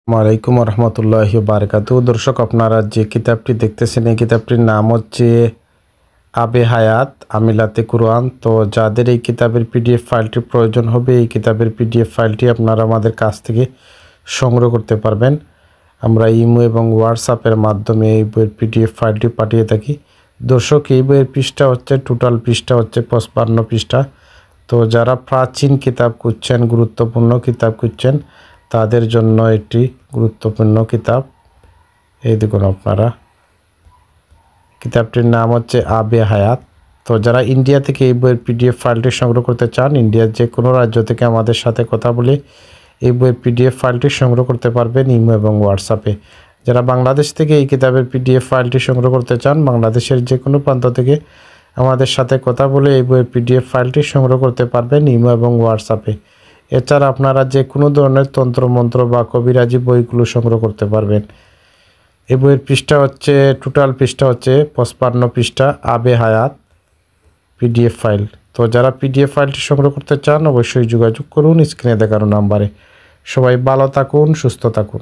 ওয়ালাইকুম রহমতুল্লাহি বারাকাতুহু। দর্শক, আপনারা যে কিতাবটি দেখতেছেন এই কিতাবটির নাম হচ্ছে আবে হায়াত আমিলাতে কুরআন। তো যাদের এই কিতাবের পিডিএফ ফাইলটি প্রয়োজন হবে, এই কিতাবের পিডিএফ ফাইলটি আপনারা আমাদের কাছ থেকে সংগ্রহ করতে পারবেন। আমরা ইমো এবং হোয়াটসঅ্যাপের মাধ্যমে এই বইয়ের পিডিএফ ফাইলটি পাঠিয়ে থাকি। দর্শক, এই বইয়ের পৃষ্ঠা হচ্ছে টোটাল পৃষ্ঠা হচ্ছে 55 পৃষ্ঠা। তো যারা প্রাচীন কিতাব খুঁজছেন, গুরুত্বপূর্ণ কিতাব খুঁজছেন, তাদের জন্য একটি গুরুত্বপূর্ণ কিতাব। এই দেখুন আপনারা, কিতাবটির নাম হচ্ছে আবে হায়াত। তো যারা ইন্ডিয়া থেকে এই বইয়ের পিডিএফ ফাইলটি সংগ্রহ করতে চান, ইন্ডিয়ার যে কোনো রাজ্য থেকে আমাদের সাথে কথা বলে এই বইয়ের পিডিএফ ফাইলটি সংগ্রহ করতে পারবেন ইমো এবং হোয়াটসঅ্যাপে। যারা বাংলাদেশ থেকে এই কিতাবের পিডিএফ ফাইলটি সংগ্রহ করতে চান, বাংলাদেশের যে কোনো প্রান্ত থেকে আমাদের সাথে কথা বলে এই বইয়ের পিডিএফ ফাইলটি সংগ্রহ করতে পারবেন ইমো এবং হোয়াটসঅ্যাপে। এছাড়া আপনারা যে কোনো ধরনের তন্ত্রমন্ত্র বা কবিরাজি বইগুলো সংগ্রহ করতে পারবেন। এই বইয়ের পৃষ্ঠা হচ্ছে টোটাল পৃষ্ঠা হচ্ছে 55 পৃষ্ঠা আবে হায়াত পিডিএফ ফাইল। তো যারা পিডিএফ ফাইলটি সংগ্রহ করতে চান অবশ্যই যোগাযোগ করুন স্ক্রিনে দেখানো নাম্বারে। সবাই ভালো থাকুন, সুস্থ থাকুন।